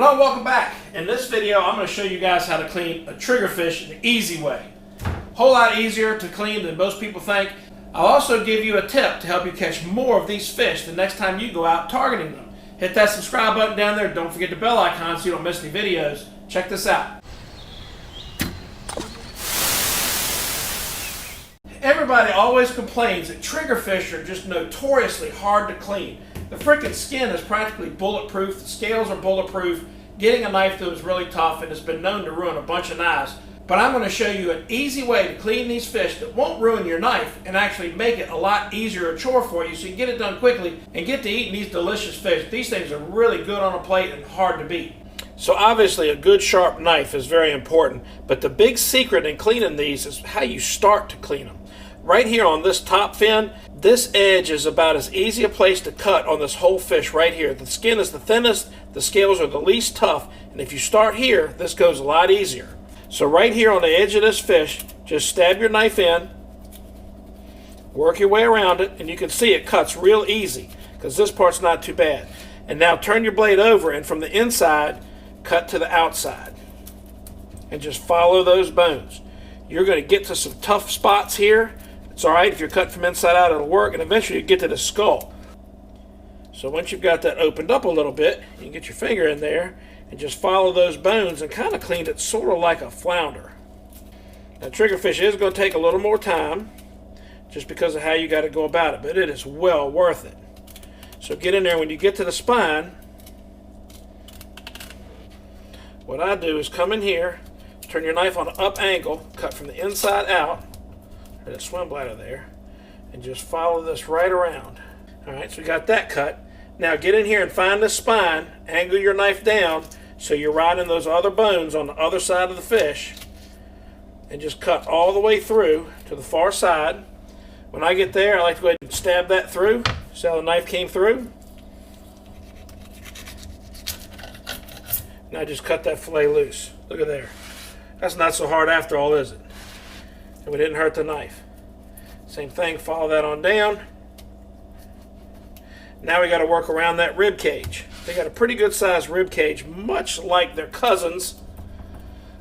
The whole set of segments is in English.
Hello, welcome back. In this video, I'm going to show you guys how to clean a triggerfish the easy way. A whole lot easier to clean than most people think. I'll also give you a tip to help you catch more of these fish the next time you go out targeting them. Hit that subscribe button down there. Don't forget the bell icon so you don't miss any videos. Check this out. Everybody always complains that triggerfish are just notoriously hard to clean. The freaking skin is practically bulletproof, the scales are bulletproof, getting a knife through is really tough and has been known to ruin a bunch of knives. But I'm going to show you an easy way to clean these fish that won't ruin your knife and actually make it a lot easier a chore for you so you can get it done quickly and get to eating these delicious fish. These things are really good on a plate and hard to beat. So obviously a good sharp knife is very important, but the big secret in cleaning these is how you start to clean them. Right here on this top fin, this edge is about as easy a place to cut on this whole fish right here. The skin is the thinnest, the scales are the least tough, and if you start here, this goes a lot easier. So right here on the edge of this fish, just stab your knife in, work your way around it, and you can see it cuts real easy because this part's not too bad. And now turn your blade over and from the inside, cut to the outside. And just follow those bones. You're going to get to some tough spots here. It's alright if you're cut from inside out, it'll work, and eventually you get to the skull. So once you've got that opened up a little bit, you can get your finger in there and just follow those bones and kind of clean it sort of like a flounder. Now triggerfish is going to take a little more time just because of how you got to go about it, but it is well worth it. So get in there when you get to the spine. What I do is come in here, turn your knife on an up angle, cut from the inside out, that swim bladder there, and just follow this right around. Alright, so we got that cut. Now get in here and find this spine, angle your knife down so you're riding those other bones on the other side of the fish, and just cut all the way through to the far side. When I get there, I like to go ahead and stab that through. See how the knife came through? Now just cut that fillet loose. Look at there. That's not so hard after all, is it? And we didn't hurt the knife. Same thing, follow that on down. Now we got to work around that rib cage. They got a pretty good sized rib cage, much like their cousins.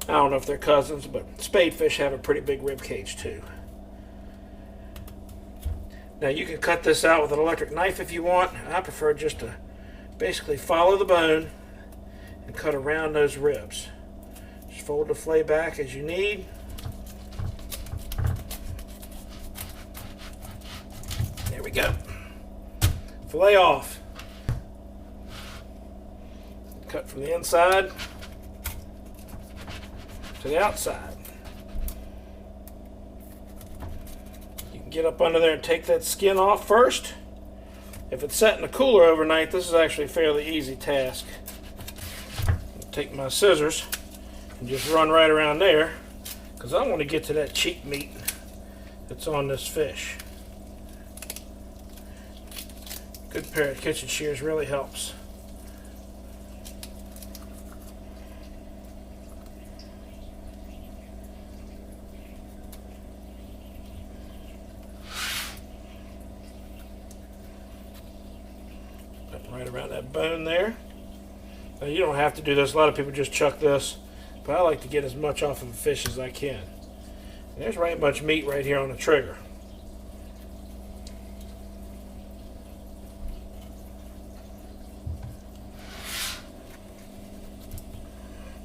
I don't know if they're cousins, but spadefish have a pretty big rib cage too. Now you can cut this out with an electric knife if you want. I prefer just to basically follow the bone and cut around those ribs. Just fold the fillet back as you need. There we go. Fillet off. Cut from the inside to the outside. You can get up under there and take that skin off first. If it's set in the cooler overnight, this is actually a fairly easy task. I'll take my scissors and just run right around there because I want to get to that cheek meat that's on this fish. Good pair of kitchen shears really helps. Right around that bone there. Now you don't have to do this. A lot of people just chuck this, but I like to get as much off of the fish as I can. And there's right much meat right here on the trigger.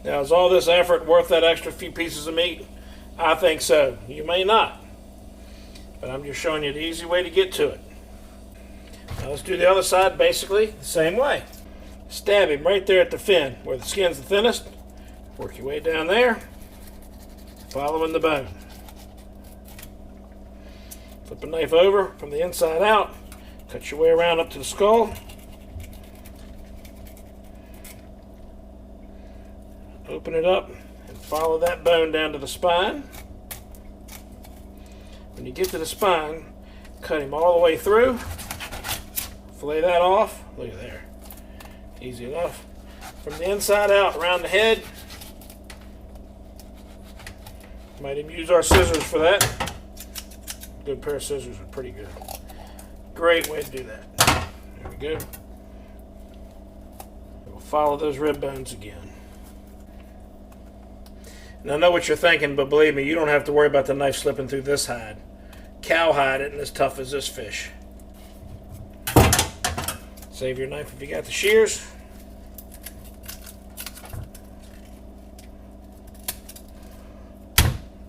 Now, is all this effort worth that extra few pieces of meat? I think so. You may not. But I'm just showing you the easy way to get to it. Now let's do the other side basically the same way. Stab him right there at the fin where the skin's the thinnest. Work your way down there, following the bone. Flip the knife over from the inside out. Cut your way around up to the skull. Open it up and follow that bone down to the spine. When you get to the spine, cut him all the way through. Fillet that off. Look at there. Easy enough. From the inside out, around the head. Might even use our scissors for that. Good pair of scissors are pretty good. Great way to do that. There we go. follow those rib bones again. And I know what you're thinking, but believe me, you don't have to worry about the knife slipping through this hide. Cowhide isn't as tough as this fish. Save your knife if you got the shears.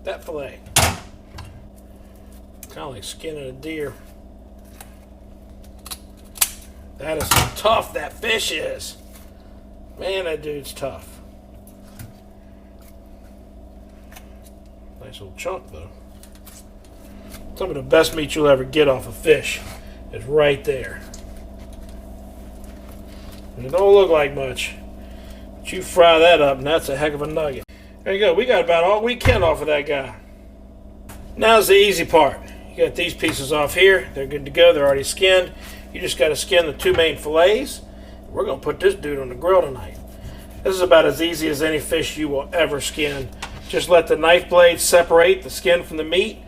That fillet. Kind of like skinning a deer. That is how tough that fish is. Man, that dude's tough. Nice little chunk though. Some of the best meat you'll ever get off a fish is right there. And it don't look like much, but you fry that up and that's a heck of a nugget. There you go, we got about all we can off of that guy. Now's the easy part. You got these pieces off here, they're good to go, they're already skinned. You just got to skin the two main fillets. We're going to put this dude on the grill tonight. This is about as easy as any fish you will ever skin. Just let the knife blade separate the skin from the meat.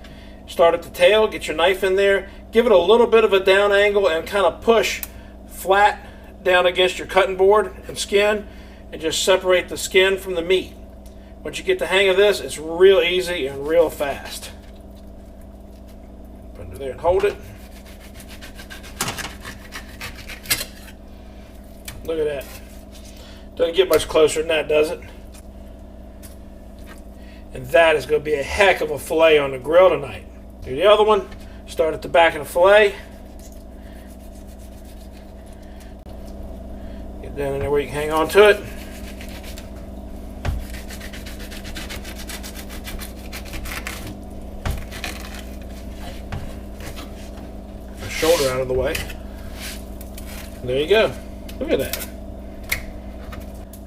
Start at the tail, get your knife in there, give it a little bit of a down angle and kind of push flat down against your cutting board and skin, and just separate the skin from the meat. Once you get the hang of this, it's real easy and real fast. Put it there and hold it. Look at that. Doesn't get much closer than that, does it? And that is going to be a heck of a fillet on the grill tonight. Do the other one. Start at the back of the fillet. Get down in there where you can hang on to it. The shoulder out of the way. And there you go. Look at that.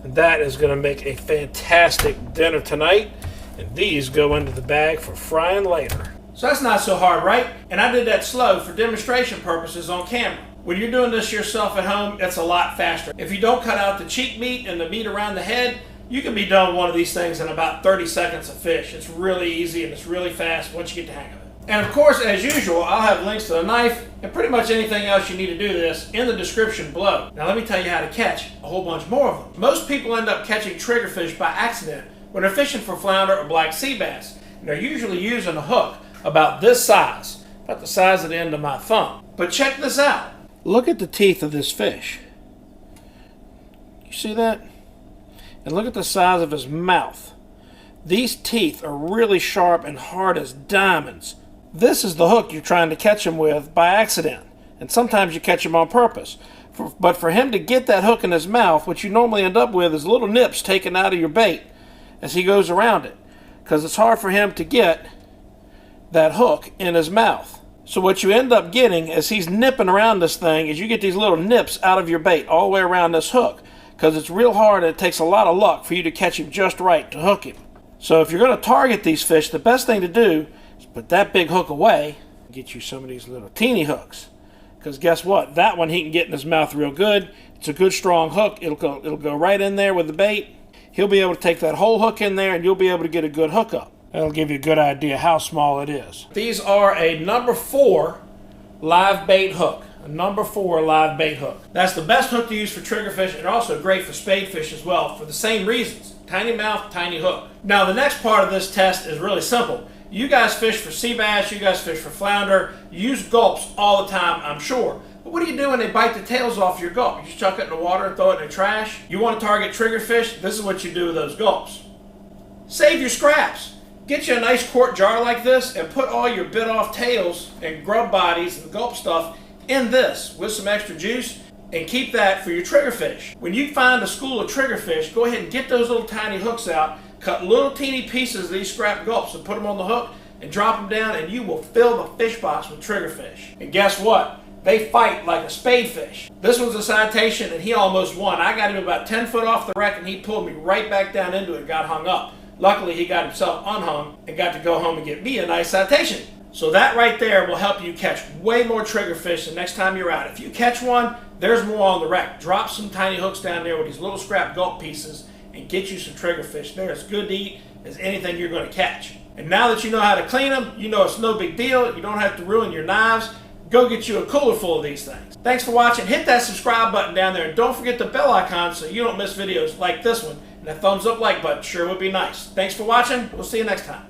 And that is going to make a fantastic dinner tonight. And these go into the bag for frying later. So that's not so hard, right? And I did that slow for demonstration purposes on camera. When you're doing this yourself at home, it's a lot faster. If you don't cut out the cheek meat and the meat around the head, you can be done with one of these things in about 30 seconds of fish. It's really easy and it's really fast once you get the hang of it. And of course, as usual, I'll have links to the knife and pretty much anything else you need to do this in the description below. Now let me tell you how to catch a whole bunch more of them. Most people end up catching triggerfish by accident when they're fishing for flounder or black sea bass. And they're usually using a hook about this size, about the size of the end of my thumb. But check this out. Look at the teeth of this fish. You see that? And look at the size of his mouth. These teeth are really sharp and hard as diamonds. This is the hook you're trying to catch him with by accident. And sometimes you catch him on purpose. But for him to get that hook in his mouth, what you normally end up with is little nips taken out of your bait as he goes around it. Because it's hard for him to get that hook in his mouth. So what you end up getting as he's nipping around this thing is you get these little nips out of your bait all the way around this hook. Because it's real hard and it takes a lot of luck for you to catch him just right to hook him. So if you're going to target these fish, the best thing to do is put that big hook away and get you some of these little teeny hooks. Because guess what? That one he can get in his mouth real good. It's a good strong hook. It'll go right in there with the bait. He'll be able to take that whole hook in there and you'll be able to get a good hookup. That'll give you a good idea how small it is. These are a number 4 live bait hook. A number 4 live bait hook. That's the best hook to use for triggerfish and also great for spadefish as well for the same reasons. Tiny mouth, tiny hook. Now the next part of this test is really simple. You guys fish for sea bass, you guys fish for flounder, you use gulps all the time, I'm sure. But what do you do when they bite the tails off your gulp? You just chuck it in the water and throw it in the trash? You want to target triggerfish? This is what you do with those gulps. Save your scraps. Get you a nice quart jar like this and put all your bit off tails and grub bodies and gulp stuff in this with some extra juice and keep that for your triggerfish. When you find a school of triggerfish, go ahead and get those little tiny hooks out, cut little teeny pieces of these scrap gulps and put them on the hook and drop them down and you will fill the fish box with triggerfish. And guess what? They fight like a spadefish. This one's a citation and he almost won. I got him about 10 foot off the wreck and he pulled me right back down into it and got hung up. Luckily he got himself unhung and got to go home and get me a nice citation. So that right there will help you catch way more triggerfish the next time you're out. If you catch one, there's more on the wreck. Drop some tiny hooks down there with these little scrap gulp pieces and get you some triggerfish. They're as good to eat as anything you're going to catch. And now that you know how to clean them, you know it's no big deal. You don't have to ruin your knives. go get you a cooler full of these things. Thanks for watching. Hit that subscribe button down there, and don't forget the bell icon so you don't miss videos like this one. And a thumbs up like button sure would be nice. Thanks for watching. We'll see you next time.